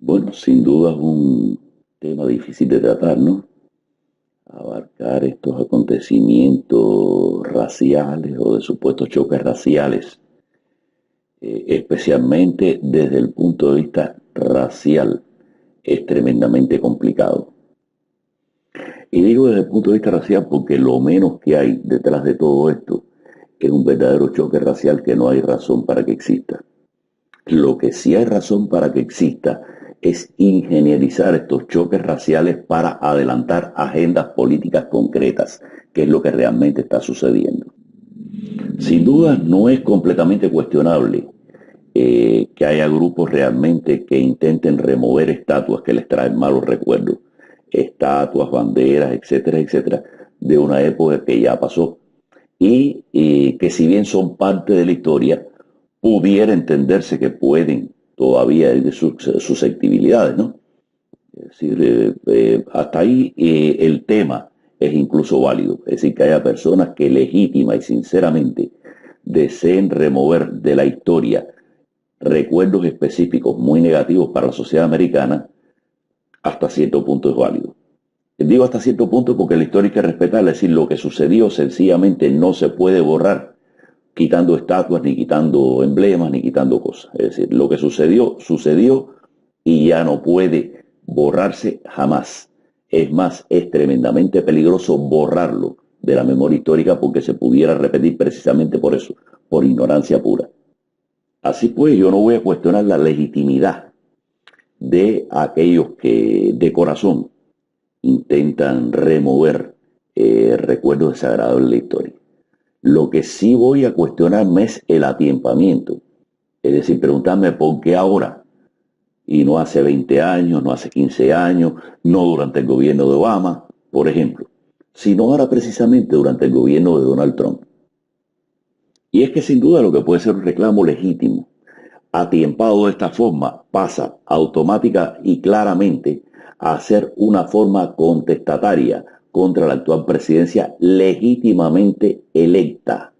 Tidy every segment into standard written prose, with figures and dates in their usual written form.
Bueno, sin duda es un tema difícil de tratar, ¿no? Abarcar estos acontecimientos raciales o de supuestos choques raciales, especialmente desde el punto de vista racial, es tremendamente complicado. Y digo desde el punto de vista racial porque lo menos que hay detrás de todo esto es un verdadero choque racial que no hay razón para que exista. Lo que sí hay razón para que exista es ingenierizar estos choques raciales para adelantar agendas políticas concretas, que es lo que realmente está sucediendo. Sin duda no es completamente cuestionable que haya grupos realmente que intenten remover estatuas que les traen malos recuerdos, estatuas, banderas, etcétera, etcétera, de una época que ya pasó y que si bien son parte de la historia, pudiera entenderse que pueden todavía ir de sus susceptibilidades, ¿no? Es decir, hasta ahí el tema es incluso válido. Es decir, que haya personas que legítima y sinceramente deseen remover de la historia recuerdos específicos muy negativos para la sociedad americana, hasta cierto punto es válido. Digo hasta cierto punto porque la historia hay que respetarla, es decir, lo que sucedió sencillamente no se puede borrar quitando estatuas, ni quitando emblemas, ni quitando cosas. Es decir, lo que sucedió, sucedió y ya no puede borrarse jamás. Es más, es tremendamente peligroso borrarlo de la memoria histórica porque se pudiera repetir precisamente por eso, por ignorancia pura. Así pues, yo no voy a cuestionar la legitimidad de aquellos que de corazón intentan remover recuerdos desagradables de la historia. Lo que sí voy a cuestionarme es el atiempamiento. Es decir, preguntarme por qué ahora y no hace 20 años, no hace 15 años, no durante el gobierno de Obama, por ejemplo, sino ahora precisamente durante el gobierno de Donald Trump. Y es que sin duda lo que puede ser un reclamo legítimo, atiempado de esta forma, pasa automática y claramente a ser una forma contestataria contra la actual presidencia legítimamente electa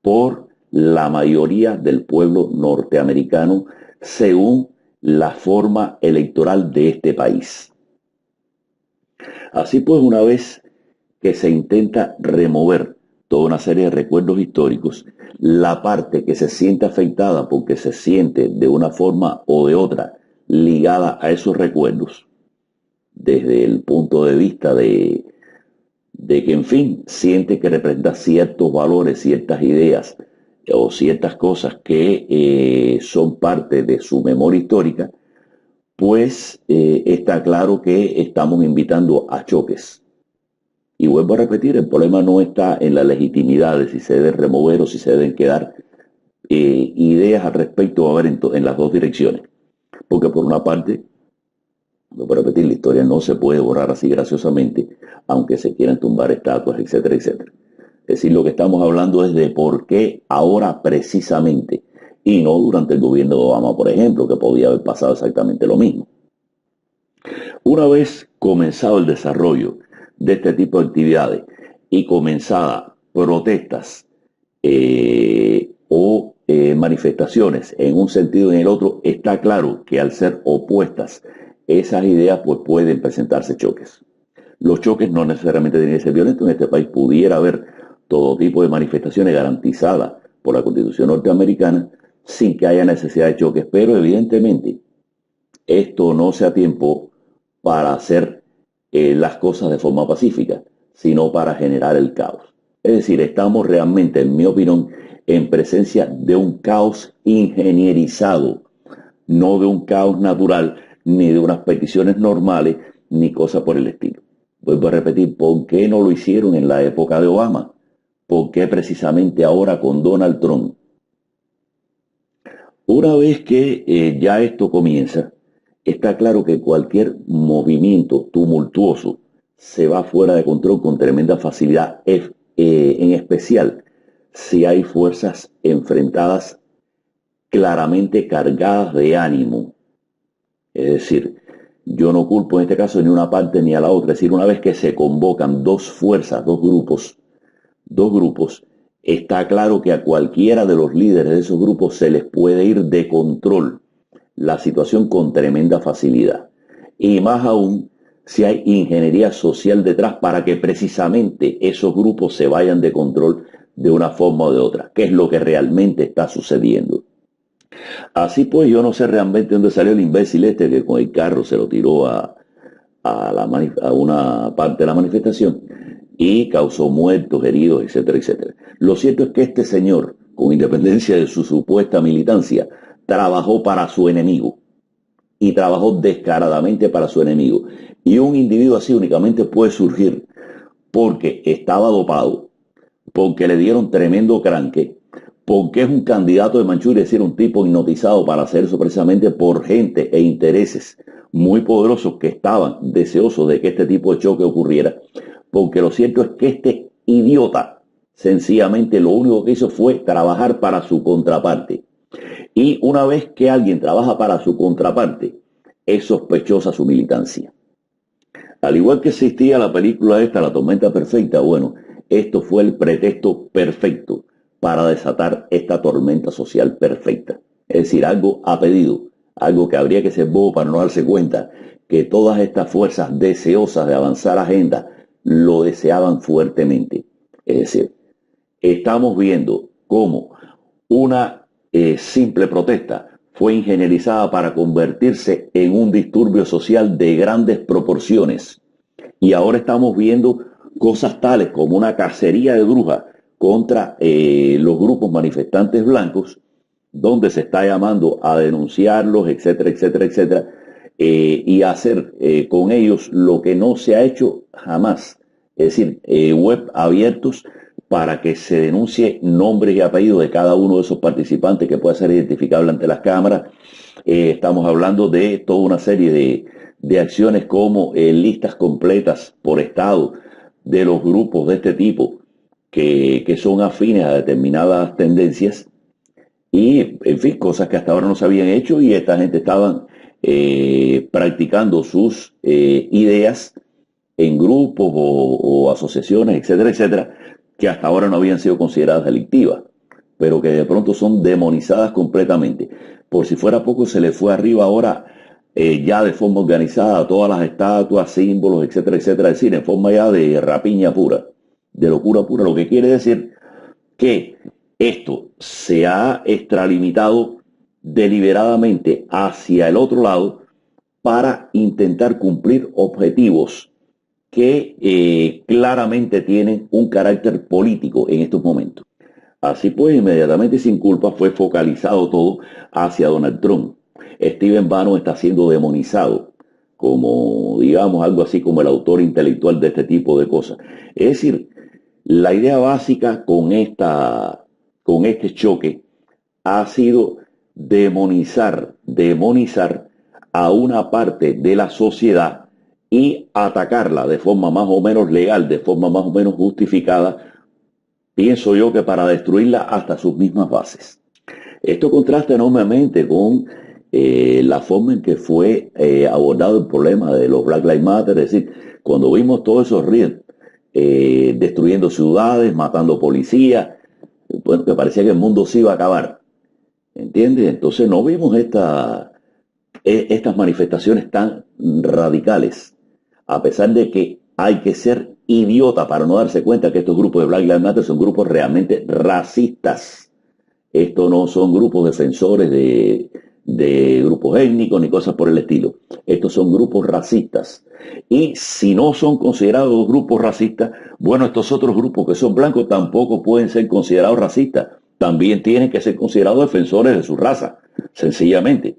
por la mayoría del pueblo norteamericano según la forma electoral de este país. Así pues, una vez que se intenta remover toda una serie de recuerdos históricos, la parte que se siente afectada porque se siente de una forma o de otra ligada a esos recuerdos, desde el punto de vista de que, en fin, siente que representa ciertos valores, ciertas ideas o ciertas cosas que son parte de su memoria histórica, pues está claro que estamos invitando a choques. Y vuelvo a repetir, el problema no está en la legitimidad de si se deben remover o si se deben quedar ideas al respecto a ver en las dos direcciones. Porque por una parte, vuelvo a repetir, la historia no se puede borrar así graciosamente, aunque se quieran tumbar estatuas, etcétera, etcétera. Es decir, lo que estamos hablando es de por qué ahora precisamente, y no durante el gobierno de Obama, por ejemplo, que podía haber pasado exactamente lo mismo. Una vez comenzado el desarrollo de este tipo de actividades y comenzadas protestas o manifestaciones en un sentido y en el otro, está claro que al ser opuestas esas ideas pues pueden presentarse choques. Los choques no necesariamente tienen que ser violentos. En este país pudiera haber todo tipo de manifestaciones garantizadas por la Constitución norteamericana sin que haya necesidad de choques, pero evidentemente esto no sea tiempo para hacer las cosas de forma pacífica, sino para generar el caos. Es decir, estamos realmente, en mi opinión, en presencia de un caos ingenierizado, no de un caos natural, ni de unas peticiones normales, ni cosas por el estilo. Vuelvo a repetir, ¿por qué no lo hicieron en la época de Obama? ¿Por qué precisamente ahora con Donald Trump? Una vez que ya esto comienza, está claro que cualquier movimiento tumultuoso se va fuera de control con tremenda facilidad, en especial si hay fuerzas enfrentadas claramente cargadas de ánimo. Es decir, yo no culpo en este caso ni una parte ni a la otra. Es decir, una vez que se convocan dos fuerzas, dos grupos, está claro que a cualquiera de los líderes de esos grupos se les puede ir de control la situación con tremenda facilidad. Y más aún si hay ingeniería social detrás para que precisamente esos grupos se vayan de control de una forma o de otra, que es lo que realmente está sucediendo. Así pues, yo no sé realmente dónde salió el imbécil este que con el carro se lo tiró a una parte de la manifestación y causó muertos, heridos, etcétera, etcétera. Lo cierto es que este señor, con independencia de su supuesta militancia, trabajó para su enemigo y trabajó descaradamente para su enemigo. Y un individuo así únicamente puede surgir porque estaba dopado, porque le dieron tremendo cranque, porque es un candidato de Manchuria, es decir, un tipo hipnotizado para hacer eso precisamente por gente e intereses muy poderosos que estaban deseosos de que este tipo de choque ocurriera, porque lo cierto es que este idiota sencillamente lo único que hizo fue trabajar para su contraparte. Y una vez que alguien trabaja para su contraparte, es sospechosa su militancia. Al igual que existía la película esta, La Tormenta Perfecta, bueno, esto fue el pretexto perfecto para desatar esta tormenta social perfecta. Es decir, algo a pedido, algo que habría que ser bobo para no darse cuenta que todas estas fuerzas deseosas de avanzar agenda lo deseaban fuertemente. Es decir, estamos viendo cómo una simple protesta fue ingenierizada para convertirse en un disturbio social de grandes proporciones. Y ahora estamos viendo cosas tales como una cacería de brujas contra los grupos manifestantes blancos, donde se está llamando a denunciarlos, etcétera, etcétera, etcétera, y hacer con ellos lo que no se ha hecho jamás. Es decir, web abiertos para que se denuncie nombres y apellidos de cada uno de esos participantes que pueda ser identificable ante las cámaras. Estamos hablando de toda una serie de acciones como listas completas por estado de los grupos de este tipo que son afines a determinadas tendencias y, en fin, cosas que hasta ahora no se habían hecho y esta gente estaban practicando sus ideas en grupos o asociaciones, etcétera, etcétera, que hasta ahora no habían sido consideradas delictivas, pero que de pronto son demonizadas completamente. Por si fuera poco, se le fue arriba ahora ya de forma organizada todas las estatuas, símbolos, etcétera, etcétera, es decir, en forma ya de rapiña pura, de locura pura, lo que quiere decir que esto se ha extralimitado deliberadamente hacia el otro lado para intentar cumplir objetivos que claramente tienen un carácter político en estos momentos. Así pues, inmediatamente sin culpa fue focalizado todo hacia Donald Trump. Steven Bannon está siendo demonizado como, digamos, algo así como el autor intelectual de este tipo de cosas. Es decir, la idea básica con este choque ha sido demonizar a una parte de la sociedad y atacarla de forma más o menos legal, de forma más o menos justificada, pienso yo que para destruirla hasta sus mismas bases. Esto contrasta enormemente con la forma en que fue abordado el problema de los Black Lives Matter, es decir, cuando vimos todos esos riots destruyendo ciudades, matando policías, bueno, que parecía que el mundo se iba a acabar, ¿entiendes? Entonces no vimos estas manifestaciones tan radicales, a pesar de que hay que ser idiota para no darse cuenta que estos grupos de Black Lives Matter son grupos realmente racistas. Estos no son grupos defensores de grupos étnicos ni cosas por el estilo. Estos son grupos racistas. Y si no son considerados grupos racistas, bueno, estos otros grupos que son blancos tampoco pueden ser considerados racistas. También tienen que ser considerados defensores de su raza, sencillamente.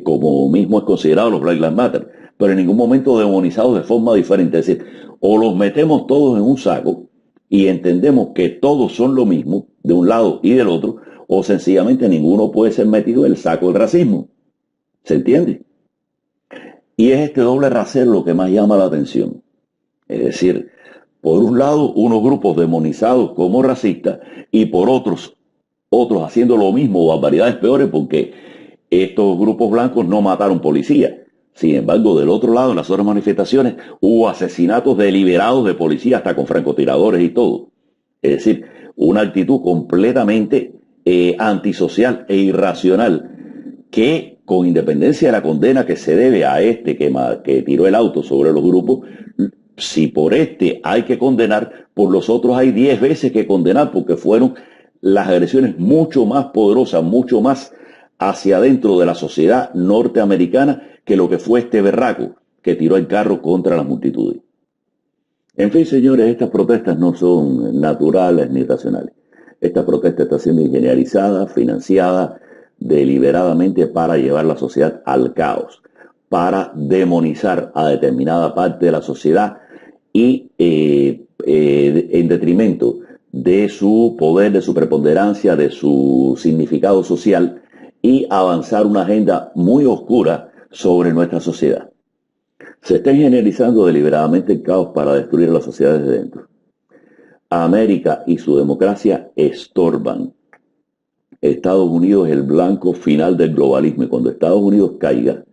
Como mismo es considerado los Black Lives Matter, pero en ningún momento demonizados de forma diferente. Es decir, o los metemos todos en un saco y entendemos que todos son lo mismo, de un lado y del otro, o sencillamente ninguno puede ser metido en el saco del racismo. ¿Se entiende? Y es este doble rasero lo que más llama la atención. Es decir, por un lado, unos grupos demonizados como racistas y por otros haciendo lo mismo o barbaridades peores porque estos grupos blancos no mataron policías. Sin embargo, del otro lado, en las otras manifestaciones, hubo asesinatos deliberados de policías, hasta con francotiradores y todo. Es decir, una actitud completamente antisocial e irracional que con independencia de la condena que se debe a este que tiró el auto sobre los grupos, si por este hay que condenar, por los otros hay 10 veces que condenar, porque fueron las agresiones mucho más poderosas, mucho más hacia adentro de la sociedad norteamericana que lo que fue este berraco que tiró el carro contra las multitudes. En fin, señores, estas protestas no son naturales ni racionales. Esta protesta está siendo ingenierizada, financiada deliberadamente para llevar la sociedad al caos, para demonizar a determinada parte de la sociedad y en detrimento de su poder, de su preponderancia, de su significado social y avanzar una agenda muy oscura sobre nuestra sociedad. Se está generalizando deliberadamente el caos para destruir a la sociedad desde dentro. América y su democracia estorban. Estados Unidos es el blanco final del globalismo y cuando Estados Unidos caiga,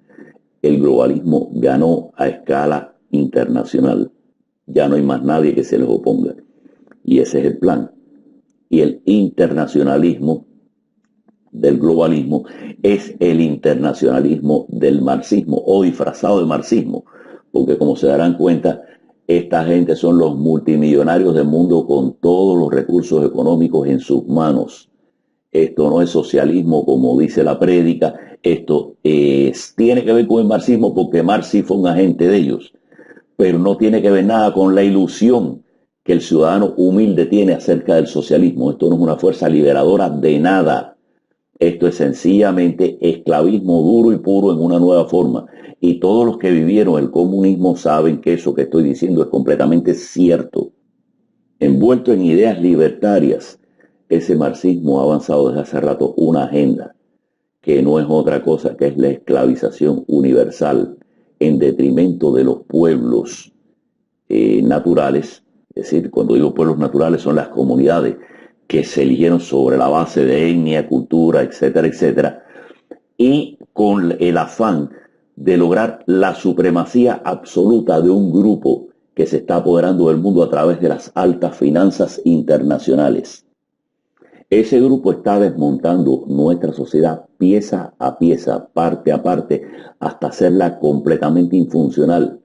el globalismo ganó a escala internacional. Ya no hay más nadie que se les oponga. Y ese es el plan. Y el internacionalismo del globalismo es el internacionalismo del marxismo o disfrazado de marxismo, porque como se darán cuenta, esta gente son los multimillonarios del mundo con todos los recursos económicos en sus manos. Esto no es socialismo como dice la prédica, esto tiene que ver con el marxismo porque Marx sí fue un agente de ellos, pero no tiene que ver nada con la ilusión que el ciudadano humilde tiene acerca del socialismo. Esto no es una fuerza liberadora de nada. Esto es sencillamente esclavismo duro y puro en una nueva forma. Y todos los que vivieron el comunismo saben que eso que estoy diciendo es completamente cierto. Envuelto en ideas libertarias, ese marxismo ha avanzado desde hace rato una agenda que no es otra cosa que es la esclavización universal en detrimento de los pueblos naturales. Es decir, cuando digo pueblos naturales son las comunidades que se eligieron sobre la base de etnia, cultura, etcétera, etcétera, y con el afán de lograr la supremacía absoluta de un grupo que se está apoderando del mundo a través de las altas finanzas internacionales. Ese grupo está desmontando nuestra sociedad pieza a pieza, parte a parte, hasta hacerla completamente infuncional,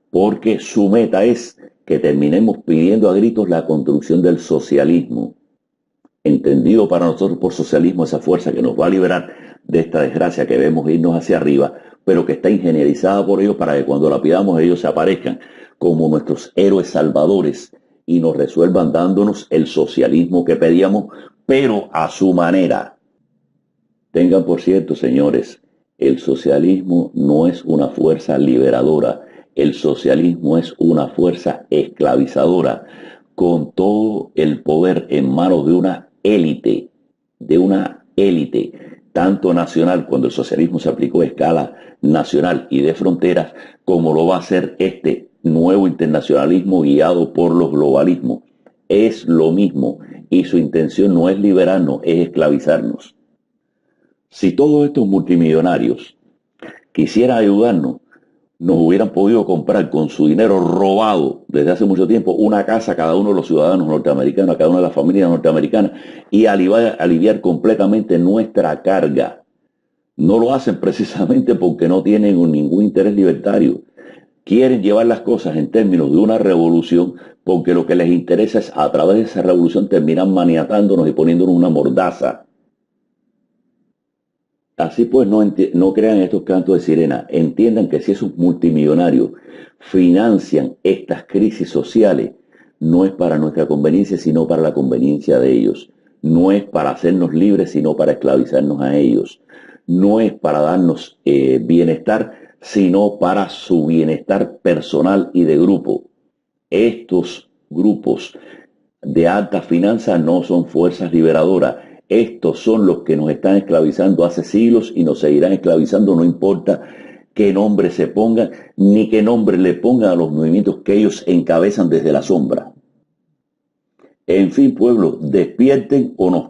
porque su meta es que terminemos pidiendo a gritos la construcción del socialismo. Entendido para nosotros por socialismo esa fuerza que nos va a liberar de esta desgracia que vemos irnos hacia arriba, pero que está ingenierizada por ellos para que cuando la pidamos ellos se aparezcan como nuestros héroes salvadores y nos resuelvan dándonos el socialismo que pedíamos, pero a su manera. Tengan por cierto, señores, el socialismo no es una fuerza liberadora, el socialismo es una fuerza esclavizadora, con todo el poder en manos de una élite, tanto nacional, cuando el socialismo se aplicó a escala nacional y de fronteras, como lo va a hacer este nuevo internacionalismo guiado por los globalismos. Es lo mismo y su intención no es liberarnos, es esclavizarnos. Si todos estos multimillonarios quisieran ayudarnos, nos hubieran podido comprar con su dinero robado desde hace mucho tiempo una casa a cada uno de los ciudadanos norteamericanos, a cada una de las familias norteamericanas y aliviar completamente nuestra carga. No lo hacen precisamente porque no tienen ningún interés libertario. Quieren llevar las cosas en términos de una revolución porque lo que les interesa es a través de esa revolución terminar maniatándonos y poniéndonos una mordaza. Así pues, no crean estos cantos de sirena. Entiendan que si esos multimillonarios financian estas crisis sociales, no es para nuestra conveniencia, sino para la conveniencia de ellos. No es para hacernos libres, sino para esclavizarnos a ellos. No es para darnos bienestar, sino para su bienestar personal y de grupo. Estos grupos de alta finanza no son fuerzas liberadoras. Estos son los que nos están esclavizando hace siglos y nos seguirán esclavizando, no importa qué nombre se pongan, ni qué nombre le pongan a los movimientos que ellos encabezan desde la sombra. En fin, pueblo, despierten o nos